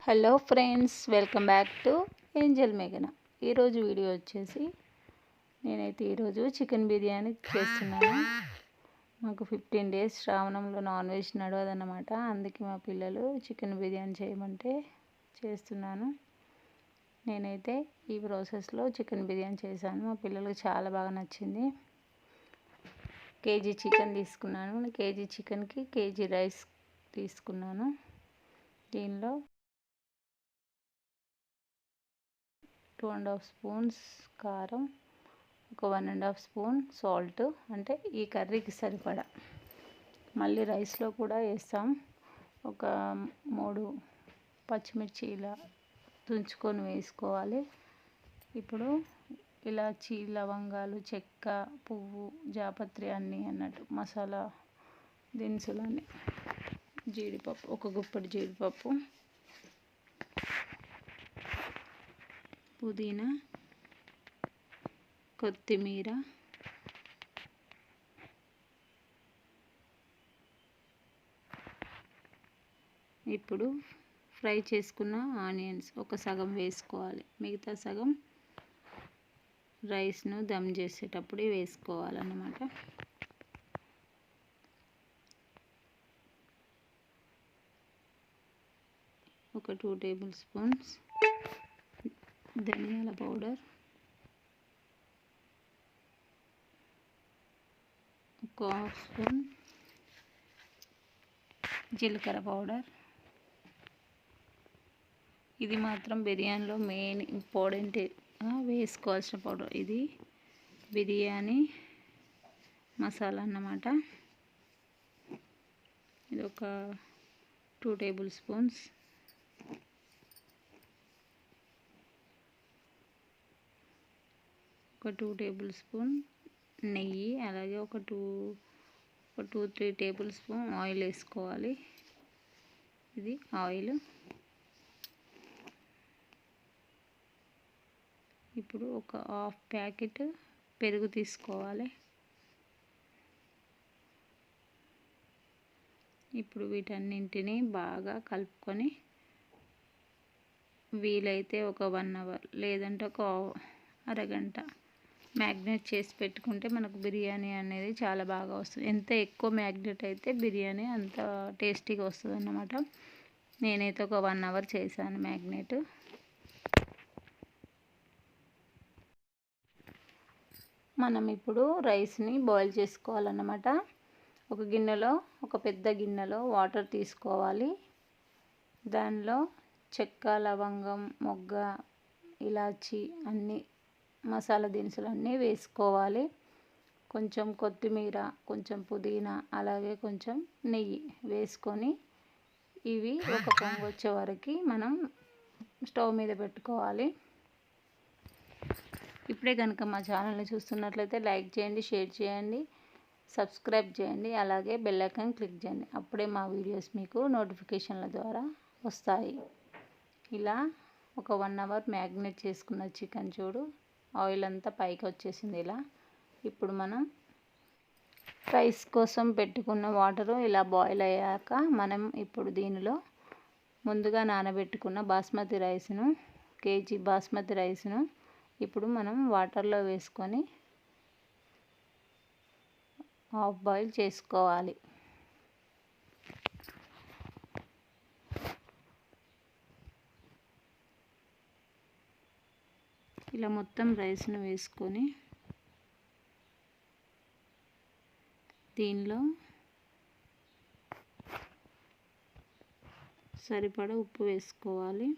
Hello friends, welcome back to Angel మేఘన. ఈరోజు video వచ్చేసి నేనైతే ఈరోజు చికెన్ బిర్యానీ చేస్తున్నాను. మాకు 15 డేస్ శ్రావణంలో నాన్ వెజ్ నడవదన్నమాట. అందుకే మా పిల్లలు చికెన్ బిర్యానీ చేయమంటే చేస్తున్నాను. నేనైతే ఈ ప్రాసెస్లో చికెన్ బిర్యానీ చేశాను. మా పిల్లలకు చాలా బాగా నచ్చింది. కేజీ చికెన్ తీసుకున్నాను. కేజీ చికెన్కి కేజీ రైస్ తీసుకున్నాను. దీనిలో 2.5 స్పూన్స్ కారం, ఒక 1.5 స్పూన్ సాల్ట్, అంటే ఈ కర్రీకి సరిపడా. మళ్ళీ రైస్లో కూడా వేస్తాం. ఒక 3 పచ్చిమిర్చి ఇలా తుంచుకొని వేసుకోవాలి. ఇప్పుడు ఇలాచి, లవంగాలు, చెక్క, పువ్వు, జాపత్రి అన్నీ అన్నట్టు మసాలా దినుసులన్నీ, జీడిపప్పు, ఒక గుప్పెడు జీడిపప్పు, పుదీనా, కొత్తిమీర, ఇప్పుడు ఫ్రై చేసుకున్న ఆనియన్స్ ఒక సగం వేసుకోవాలి. మిగతా సగం రైస్ను దమ్ చేసేటప్పుడు వేసుకోవాలన్నమాట. ఒక 2 టేబుల్ స్పూన్స్ ధనియాల పౌడర్, ఒక 1/2 స్పూన్ జీలకర్ర పౌడర్. ఇది మాత్రం బిర్యానీలో మెయిన్ ఇంపార్టెంట్ వేసుకోవాల్సిన పౌడర్. ఇది బిర్యానీ మసాలా అన్నమాట. ఇది ఒక 2 టేబుల్ స్పూన్స్. ఒక 2 టేబుల్ స్పూన్ నెయ్యి, అలాగే ఒక 2-3 టేబుల్ స్పూన్ ఆయిల్ వేసుకోవాలి. ఇది ఆయిల్. ఇప్పుడు ఒక 1/2 ప్యాకెట్ పెరుగు తీసుకోవాలి. ఇప్పుడు వీటన్నింటినీ బాగా కలుపుకొని వీలైతే ఒక 1 అవర్ లేదంటే ఒక అరగంట మ్యాగ్నేట్ చేసి పెట్టుకుంటే మనకు బిర్యానీ అనేది చాలా బాగా వస్తుంది. ఎంత ఎక్కువ మ్యాగ్నేట్ అయితే బిర్యానీ అంత టేస్టీగా వస్తుంది అన్నమాట. నేనైతే ఒక 1 అవర్ చేశాను మ్యాగ్నేట్. మనం ఇప్పుడు రైస్ని బాయిల్ చేసుకోవాలన్నమాట. ఒక గిన్నెలో, ఒక పెద్ద గిన్నెలో వాటర్ తీసుకోవాలి. దానిలో చెక్క, లవంగం, మొగ్గ, ఇలాచి అన్నీ మసాలా దినుసులు అన్నీ వేసుకోవాలి. కొంచెం కొత్తిమీర, కొంచెం పుదీనా, అలాగే కొంచెం నెయ్యి వేసుకొని ఇవి ఒక పొంగు వచ్చే వరకు మనం స్టవ్ మీద పెట్టుకోవాలి. ఇప్పుడే కనుక మా ఛానల్ని చూస్తున్నట్లయితే లైక్ చేయండి, షేర్ చేయండి, సబ్స్క్రైబ్ చేయండి, అలాగే బెల్ ఐకాన్ క్లిక్ చేయండి. అప్పుడే మా వీడియోస్ మీకు నోటిఫికేషన్ల ద్వారా వస్తాయి. ఇలా ఒక 1 అవర్ మ్యాగ్నేట్ చేసుకున్న చికెన్ చూడు, ఆయిల్ అంతా పైకి వచ్చేసింది ఇలా. ఇప్పుడు మనం రైస్ కోసం పెట్టుకున్న వాటరు ఇలా బాయిల్ అయ్యాక మనం ఇప్పుడు దీనిలో ముందుగా నానబెట్టుకున్న బాస్మతి రైస్ను, కేజీ బాస్మతి రైస్ను ఇప్పుడు మనం వాటర్లో వేసుకొని హాఫ్ బాయిల్ చేసుకోవాలి. ఇలా మొత్తం రైస్ను వేసుకొని దీనిలో సరిపడా ఉప్పు వేసుకోవాలి.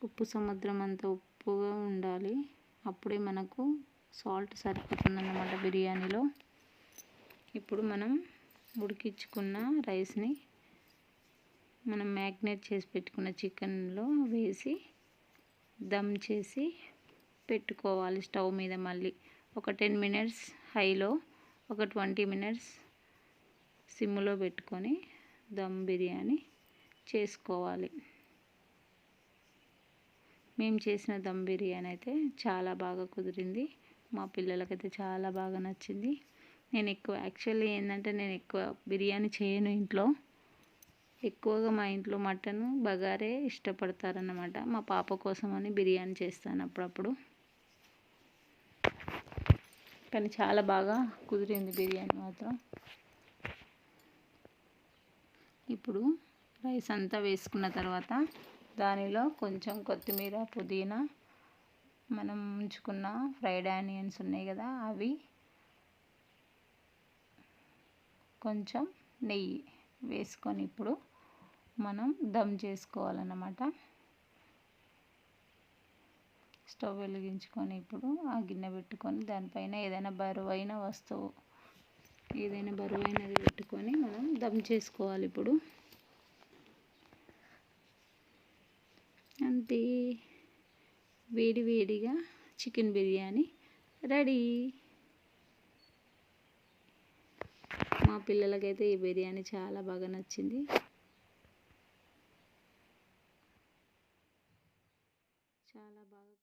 ఉప్పు సముద్రం అంత ఉప్పుగా ఉండాలి. అప్పుడే మనకు సాల్ట్ సరిపోతుందన్నమాట బిర్యానీలో. ఇప్పుడు మనం ఉడికించుకున్న రైస్ని మనం మ్యాగ్నేట్ చేసి పెట్టుకున్న చికెన్లో వేసి దమ్ చేసి పెట్టుకోవాలి స్టవ్ మీద. మళ్ళీ ఒక 10 మినిట్స్ హైలో, ఒక 20 మినిట్స్ సిమ్లో పెట్టుకొని దమ్ బిర్యానీ చేసుకోవాలి. మేము చేసిన దమ్ బిర్యానీ అయితే చాలా బాగా కుదిరింది. మా పిల్లలకైతే చాలా బాగా నచ్చింది. నేను ఎక్కువ యాక్చువల్లీ ఏంటంటే నేను ఎక్కువ బిర్యానీ చేయను ఇంట్లో. ఎక్కువగా మా ఇంట్లో మటన్ బగారే ఇష్టపడతారన్నమాట. మా పాప కోసమని బిర్యానీ చేస్తాను అప్పుడప్పుడు. కానీ చాలా బాగా కుదిరింది బిర్యానీ మాత్రం. ఇప్పుడు రైస్ అంతా వేసుకున్న తర్వాత దానిలో కొంచెం కొత్తిమీర, పుదీనా, మనం ఉంచుకున్న ఫ్రైడ్ ఆనియన్స్ ఉన్నాయి కదా, అవి, కొంచెం నెయ్యి వేసుకొని ఇప్పుడు మనం దమ్ చేసుకోవాలన్నమాట. స్టవ్ వెలిగించుకొని ఇప్పుడు ఆ గిన్నె పెట్టుకొని దానిపైన ఏదైనా బరువైనది పెట్టుకొని మనం దమ్ చేసుకోవాలి. ఇప్పుడు అంతే, వేడి వేడిగా చికెన్ బిర్యానీ రెడీ. మా పిల్లలకైతే ఈ బిర్యానీ చాలా బాగా నచ్చింది. చాలా బాగా